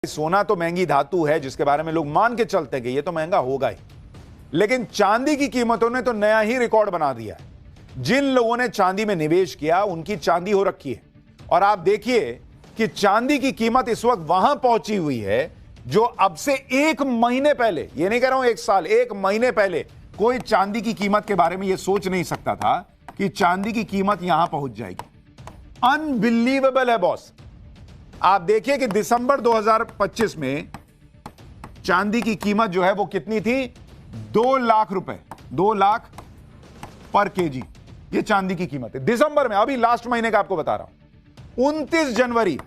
सोना तो महंगी धातु है जिसके बारे में लोग मान के चलते हैं कि ये तो महंगा होगा ही, लेकिन चांदी की कीमतों ने तो नया ही रिकॉर्ड बना दिया है। जिन लोगों ने चांदी में निवेश किया उनकी चांदी हो रखी है। और आप देखिए कि चांदी की कीमत इस वक्त वहां पहुंची हुई है जो अब से एक महीने पहले, ये नहीं कह रहा हूं एक साल, एक महीने पहले कोई चांदी की कीमत के बारे में यह सोच नहीं सकता था कि चांदी की कीमत यहां पहुंच जाएगी। अनबिलीवेबल है बॉस। आप देखिए कि दिसंबर 2025 में चांदी की कीमत जो है वो कितनी थी? 2 लाख रुपए, 2 लाख पर केजी। ये चांदी की कीमत है दिसंबर में, अभी लास्ट महीने का आपको बता रहा हूं। 29 जनवरी,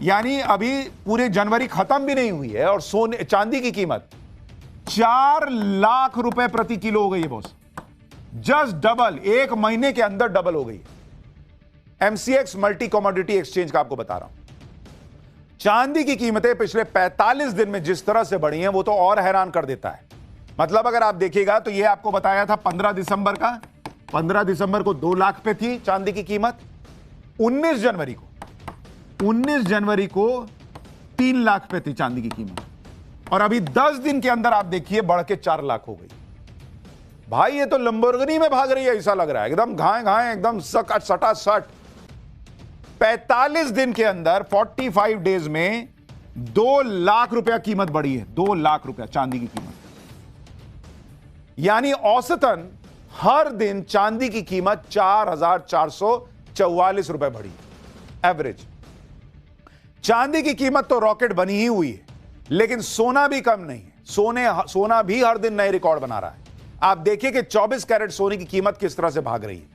यानी अभी पूरे जनवरी खत्म भी नहीं हुई है और सोने चांदी की कीमत 4 लाख रुपए प्रति किलो हो गई है बॉस। जस्ट डबल, एक महीने के अंदर डबल हो गई है। एमसीएक्स मल्टी कमोडिटी एक्सचेंज का आपको बता रहा हूं। चांदी की कीमतें पिछले 45 दिन में जिस तरह से बढ़ी हैं वो तो और हैरान कर देता है। मतलब अगर आप देखिएगा तो ये आपको बताया था 15 दिसंबर का, 15 दिसंबर को 2 लाख पे थी चांदी की कीमत। 19 जनवरी को 3 लाख पे थी चांदी की कीमत, और अभी 10 दिन के अंदर आप देखिए बढ़ के 4 लाख हो गई। भाई ये तो लंबोर्गिनी में भाग रही है ऐसा लग रहा है, एकदम घाए घाए, एकदम सटासट। 45 दिन के अंदर 45 डेज में 2 लाख रुपया कीमत बढ़ी है। 2 लाख रुपया चांदी की कीमत, यानी औसतन हर दिन चांदी की कीमत 4,444 रुपए बढ़ी एवरेज। चांदी की कीमत तो रॉकेट बनी ही हुई है, लेकिन सोना भी कम नहीं है। सोना भी हर दिन नए रिकॉर्ड बना रहा है। आप देखिए कि 24 कैरेट सोने की कीमत किस तरह से भाग रही है।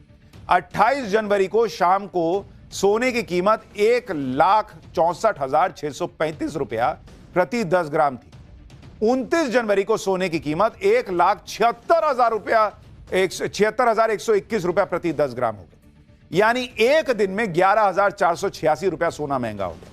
28 जनवरी को शाम को सोने की कीमत 1,64,635 रुपया प्रति 10 ग्राम थी। 29 जनवरी को सोने की कीमत 1,76,000 रुपया, 76,121 रुपया प्रति 10 ग्राम हो गई। यानी एक दिन में 11,486 रुपया सोना महंगा हो गया।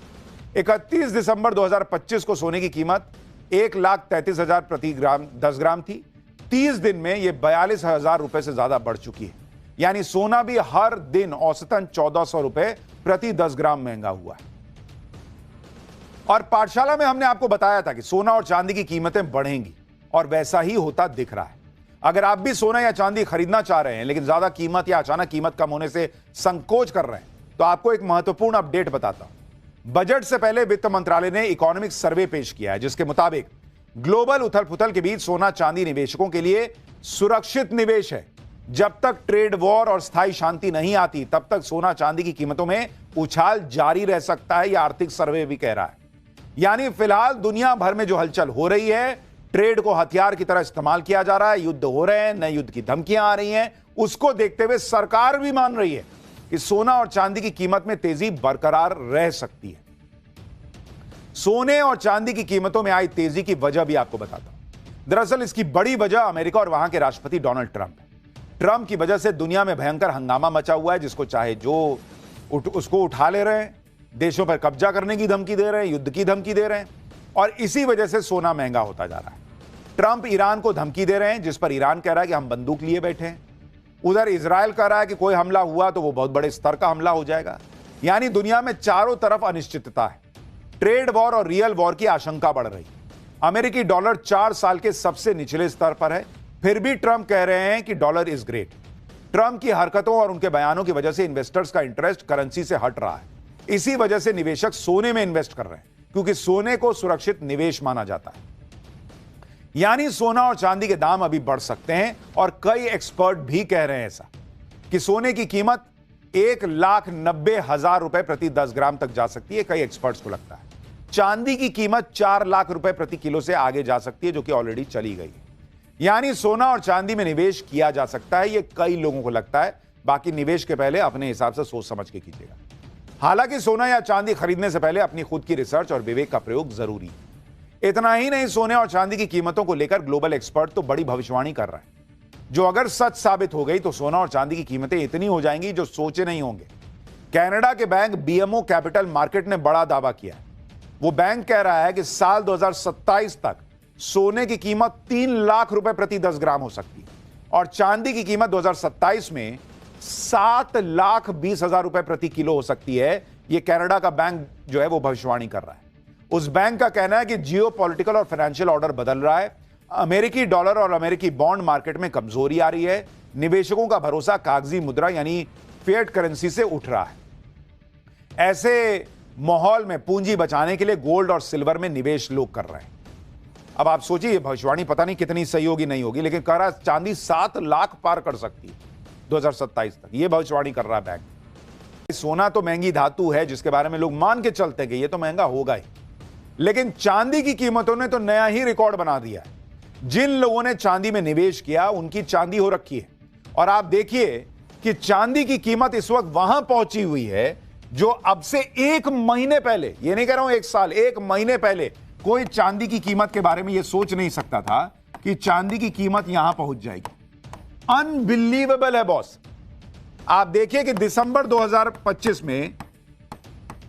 31 दिसंबर 2025 को सोने की कीमत 1,33,000 प्रति ग्राम 10 ग्राम थी। 30 दिन में यह 42,000 रुपए से ज्यादा बढ़ चुकी है। यानी सोना भी हर दिन औसतन 1,400 रुपए प्रति 10 ग्राम महंगा हुआ है। और पाठशाला में हमने आपको बताया था कि सोना और चांदी की कीमतें बढ़ेंगी, और वैसा ही होता दिख रहा है। अगर आप भी सोना या चांदी खरीदना चाह रहे हैं लेकिन ज्यादा कीमत या अचानक कीमत कम होने से संकोच कर रहे हैं, तो आपको एक महत्वपूर्ण अपडेट बताता हूं। बजट से पहले वित्त मंत्रालय ने इकोनॉमिक सर्वे पेश किया है, जिसके मुताबिक ग्लोबल उथल पुथल के बीच सोना चांदी निवेशकों के लिए सुरक्षित निवेश है। जब तक ट्रेड वॉर और स्थायी शांति नहीं आती तब तक सोना चांदी की कीमतों में उछाल जारी रह सकता है, यह आर्थिक सर्वे भी कह रहा है। यानी फिलहाल दुनिया भर में जो हलचल हो रही है, ट्रेड को हथियार की तरह इस्तेमाल किया जा रहा है, युद्ध हो रहे हैं, नए युद्ध की धमकियां आ रही हैं, उसको देखते हुए सरकार भी मान रही है कि सोना और चांदी की कीमत में तेजी बरकरार रह सकती है। सोने और चांदी की कीमतों में आई तेजी की वजह भी आपको बताता हूं। दरअसल इसकी बड़ी वजह अमेरिका और वहां के राष्ट्रपति डोनाल्ड ट्रंप है। ट्रंप की वजह से दुनिया में भयंकर हंगामा मचा हुआ है, जिसको चाहे जो उसको उठा ले रहे हैं, देशों पर कब्जा करने की धमकी दे रहे हैं, युद्ध की धमकी दे रहे हैं, और इसी वजह से सोना महंगा होता जा रहा है। ट्रंप ईरान को धमकी दे रहे हैं, जिस पर ईरान कह रहा है कि हम बंदूक लिए बैठे हैं। उधर इजराइल कह रहा है कि कोई हमला हुआ तो वो बहुत बड़े स्तर का हमला हो जाएगा। यानी दुनिया में चारों तरफ अनिश्चितता है। ट्रेड वॉर और रियल वॉर की आशंका बढ़ रही है। अमेरिकी डॉलर 4 साल के सबसे निचले स्तर पर है, फिर भी ट्रंप कह रहे हैं कि डॉलर इज ग्रेट। ट्रंप की हरकतों और उनके बयानों की वजह से इन्वेस्टर्स का इंटरेस्ट करेंसी से हट रहा है। इसी वजह से निवेशक सोने में इन्वेस्ट कर रहे हैं, क्योंकि सोने को सुरक्षित निवेश माना जाता है। यानी सोना और चांदी के दाम अभी बढ़ सकते हैं, और कई एक्सपर्ट भी कह रहे हैं ऐसा कि सोने की कीमत 1,90,000 रुपए प्रति 10 ग्राम तक जा सकती है। कई एक्सपर्ट्स को लगता है चांदी की कीमत 4 लाख रुपए प्रति किलो से आगे जा सकती है, जो कि ऑलरेडी चली गई है। यानी सोना और चांदी में निवेश किया जा सकता है, यह कई लोगों को लगता है। बाकी निवेश के पहले अपने हिसाब से सोच समझ के कीजिएगा। हालांकि सोना या चांदी खरीदने से पहले अपनी खुद की रिसर्च और विवेक का प्रयोग जरूरी है। इतना ही नहीं, सोने और चांदी की कीमतों को लेकर ग्लोबल एक्सपर्ट तो बड़ी भविष्यवाणी कर रहे हैं, जो अगर सच साबित हो गई तो सोना और चांदी की कीमतें इतनी हो जाएंगी जो सोचे नहीं होंगे। कनाडा के बैंक बीएमओ कैपिटल मार्केट ने बड़ा दावा किया है। वो बैंक कह रहा है कि साल 2027 तक सोने की कीमत 3 लाख रुपए प्रति 10 ग्राम हो सकती है, और चांदी की कीमत 2027 में 7,20,000 रुपए प्रति किलो हो सकती है। यह कनाडा का बैंक जो है वो भविष्यवाणी कर रहा है। उस बैंक का कहना है कि जियो पॉलिटिकल और फाइनेंशियल ऑर्डर बदल रहा है, अमेरिकी डॉलर और अमेरिकी बॉन्ड मार्केट में कमजोरी आ रही है, निवेशकों का भरोसा कागजी मुद्रा यानी फिएट करेंसी से उठ रहा है। ऐसे माहौल में पूंजी बचाने के लिए गोल्ड और सिल्वर में निवेश लोग कर रहे हैं। अब आप सोचिए, भविष्यवाणी पता नहीं कितनी सही होगी नहीं होगी, लेकिन कह रहा है चांदी 7 लाख पार कर सकती है 2027 तक, यह भविष्यवाणी कर रहा है बैंक। सोना तो महंगी धातु है जिसके बारे में लोग मान के चलते हैं कि ये तो महंगा होगा ही, लेकिन चांदी की कीमतों ने तो नया ही रिकॉर्ड बना दिया है। जिन लोगों ने चांदी में निवेश किया उनकी चांदी हो रखी है, और आप देखिए कि चांदी की कीमत इस वक्त वहां पहुंची हुई है जो अब से 1 महीने पहले, ये नहीं कह रहा हूं 1 साल, 1 महीने पहले कोई चांदी की कीमत के बारे में यह सोच नहीं सकता था कि चांदी की कीमत यहां पहुंच जाएगी। अनबिलीवेबल है बॉस। आप देखिए कि दिसंबर 2025 में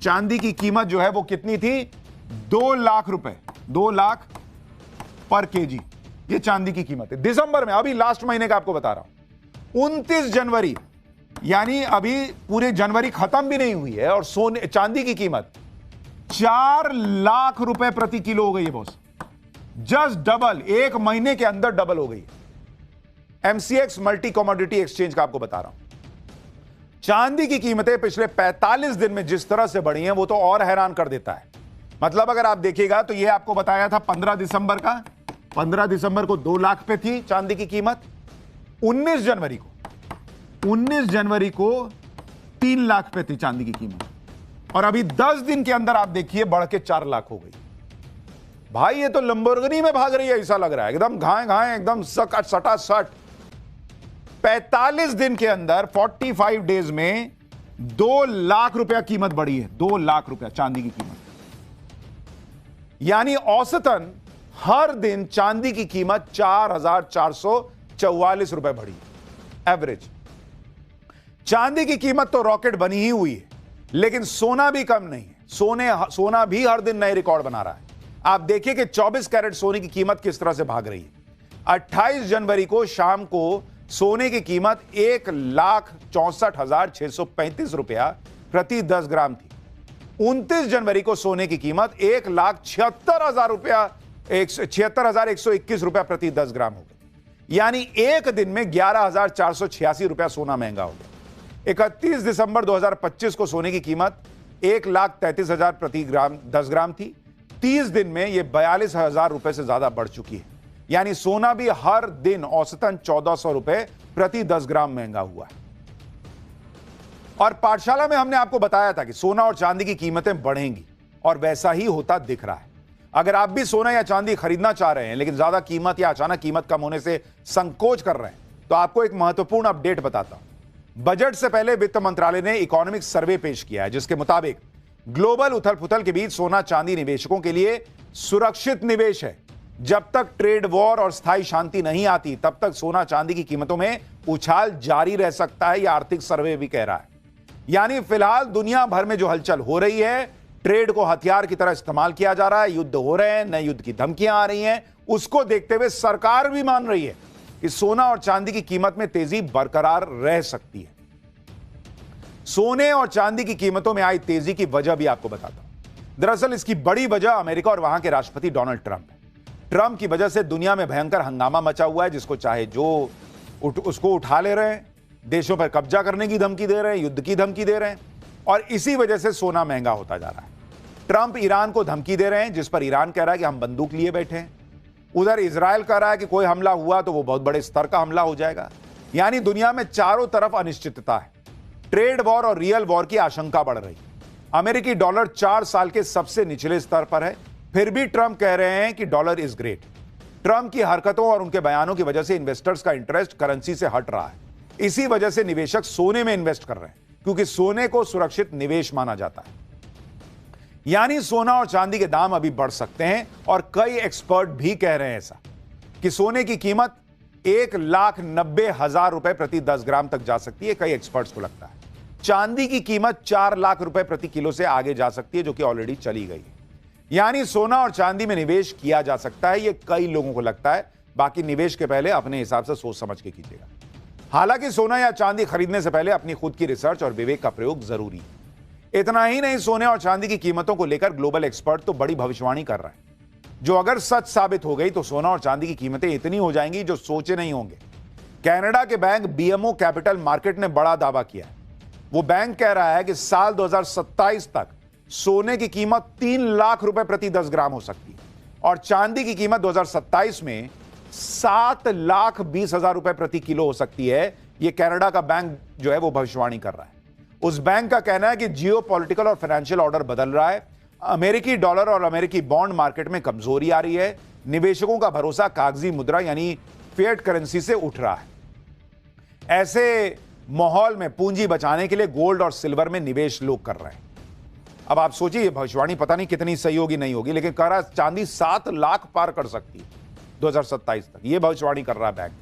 चांदी की कीमत जो है वो कितनी थी, 2 लाख रुपए, 2 लाख पर केजी, ये चांदी की कीमत है दिसंबर में। अभी लास्ट महीने का आपको बता रहा हूं, 29 जनवरी, यानी अभी पूरे जनवरी खत्म भी नहीं हुई है और सोने चांदी की कीमत 4 लाख रुपए प्रति किलो हो गई है बॉस। जस्ट डबल, 1 महीने के अंदर डबल हो गई। एमसीएक्स मल्टी कमोडिटी एक्सचेंज का आपको बता रहा हूं, चांदी की कीमतें पिछले 45 दिन में जिस तरह से बढ़ी हैं वो तो और हैरान कर देता है। मतलब अगर आप देखिएगा तो ये आपको बताया था 15 दिसंबर का, 15 दिसंबर को 2 लाख पे थी चांदी की कीमत, 19 जनवरी को 3 लाख पे थी चांदी की कीमत, और अभी 10 दिन के अंदर आप देखिए बढ़ के 4 लाख हो गई। भाई ये तो लंबोर्गिनी में भाग रही है ऐसा लग रहा है, एकदम घाए घाए, एकदम सटासट। 45 दिन के अंदर 45 डेज में 2 लाख रुपया कीमत बढ़ी है, 2 लाख रुपया चांदी की कीमत। यानी औसतन हर दिन चांदी की कीमत 4,444 रुपए बढ़ी, एवरेज। चांदी की कीमत तो रॉकेट बनी ही हुई है, लेकिन सोना भी कम नहीं है। सोना भी हर दिन नए रिकॉर्ड बना रहा है। आप देखिए कि 24 कैरेट सोने की कीमत किस तरह से भाग रही है। 28 जनवरी को शाम को सोने की कीमत 1,64,635 रुपया प्रति 10 ग्राम थी। 29 जनवरी को सोने की कीमत 1,76,121 रुपया प्रति 10 ग्राम हो गई। यानी एक दिन में 11,486 रुपया सोना महंगा हो गया। 31 दिसंबर 2025 को सोने की कीमत 1,33,000 प्रति ग्राम 10 ग्राम थी। 30 दिन में यह 42,000 रुपए से ज्यादा बढ़ चुकी है। यानी सोना भी हर दिन औसतन 1,400 रुपए प्रति 10 ग्राम महंगा हुआ है। और पाठशाला में हमने आपको बताया था कि सोना और चांदी की कीमतें बढ़ेंगी, और वैसा ही होता दिख रहा है। अगर आप भी सोना या चांदी खरीदना चाह रहे हैं लेकिन ज्यादा कीमत या अचानक कीमत कम होने से संकोच कर रहे हैं, तो आपको एक महत्वपूर्ण अपडेट बताता हूं। बजट से पहले वित्त मंत्रालय ने इकोनॉमिक सर्वे पेश किया है, जिसके मुताबिक ग्लोबल उथल पुथल के बीच सोना चांदी निवेशकों के लिए सुरक्षित निवेश है। जब तक ट्रेड वॉर और स्थायी शांति नहीं आती तब तक सोना चांदी की कीमतों में उछाल जारी रह सकता है, यह आर्थिक सर्वे भी कह रहा है। यानी फिलहाल दुनिया भर में जो हलचल हो रही है, ट्रेड को हथियार की तरह इस्तेमाल किया जा रहा है, युद्ध हो रहे हैं, नए युद्ध की धमकियां आ रही हैं, उसको देखते हुए सरकार भी मान रही है कि सोना और चांदी की कीमत में तेजी बरकरार रह सकती है। सोने और चांदी की कीमतों में आई तेजी की वजह भी आपको बताता हूं। दरअसल इसकी बड़ी वजह अमेरिका और वहां के राष्ट्रपति डोनाल्ड ट्रंप है। ट्रंप की वजह से दुनिया में भयंकर हंगामा मचा हुआ है, जिसको चाहे जो उसको उठा ले रहे हैं, देशों पर कब्जा करने की धमकी दे रहे हैं, युद्ध की धमकी दे रहे हैं, और इसी वजह से सोना महंगा होता जा रहा है। ट्रंप ईरान को धमकी दे रहे हैं, जिस पर ईरान कह रहा है कि हम बंदूक लिए बैठे हैं। उधर इजराइल कह रहा है कि कोई हमला हुआ तो वो बहुत बड़े स्तर का हमला हो जाएगा। यानी दुनिया में चारों तरफ अनिश्चितता है। ट्रेड वॉर और रियल वॉर की आशंका बढ़ रही है। अमेरिकी डॉलर 4 साल के सबसे निचले स्तर पर है, फिर भी ट्रंप कह रहे हैं कि डॉलर इज ग्रेट। ट्रंप की हरकतों और उनके बयानों की वजह से इन्वेस्टर्स का इंटरेस्ट करेंसी से हट रहा है। इसी वजह से निवेशक सोने में इन्वेस्ट कर रहे हैं, क्योंकि सोने को सुरक्षित निवेश माना जाता है। यानी सोना और चांदी के दाम अभी बढ़ सकते हैं, और कई एक्सपर्ट भी कह रहे हैं ऐसा कि सोने की कीमत 1,90,000 रुपए प्रति 10 ग्राम तक जा सकती है। कई एक्सपर्ट्स को लगता है चांदी की कीमत 4 लाख रुपए प्रति किलो से आगे जा सकती है, जो कि ऑलरेडी चली गई है। यानी सोना और चांदी में निवेश किया जा सकता है, यह कई लोगों को लगता है। बाकी निवेश के पहले अपने हिसाब से सोच समझ के कीजिएगा। हालांकि सोना या चांदी खरीदने से पहले अपनी खुद की रिसर्च और विवेक का प्रयोग जरूरी है। इतना ही नहीं, सोने और चांदी की कीमतों को लेकर ग्लोबल एक्सपर्ट तो बड़ी भविष्यवाणी कर रहा है, जो अगर सच साबित हो गई तो सोना और चांदी की कीमतें इतनी हो जाएंगी जो सोचे नहीं होंगे। कनाडा के बैंक बीएमओ कैपिटल मार्केट ने बड़ा दावा किया है। वो बैंक कह रहा है कि साल 2027 तक सोने की कीमत 3 लाख रुपए प्रति 10 ग्राम हो सकती है और चांदी की कीमत 2027 में 7,20,000 रुपए प्रति किलो हो सकती है। यह कनाडा का बैंक जो है वो भविष्यवाणी कर रहा है। उस बैंक का कहना है कि जियो पॉलिटिकल और फाइनेंशियल ऑर्डर बदल रहा है, अमेरिकी डॉलर और अमेरिकी बॉन्ड मार्केट में कमजोरी आ रही है, निवेशकों का भरोसा कागजी मुद्रा यानी फिएट करेंसी से उठ रहा है। ऐसे माहौल में पूंजी बचाने के लिए गोल्ड और सिल्वर में निवेश लोग कर रहे हैं। अब आप सोचिए, भविष्यवाणी पता नहीं कितनी सही होगी नहीं होगी, लेकिन कह रहा है चांदी 7 लाख पार कर सकती है 2027 तक। यह भविष्यवाणी कर रहा है बैंक।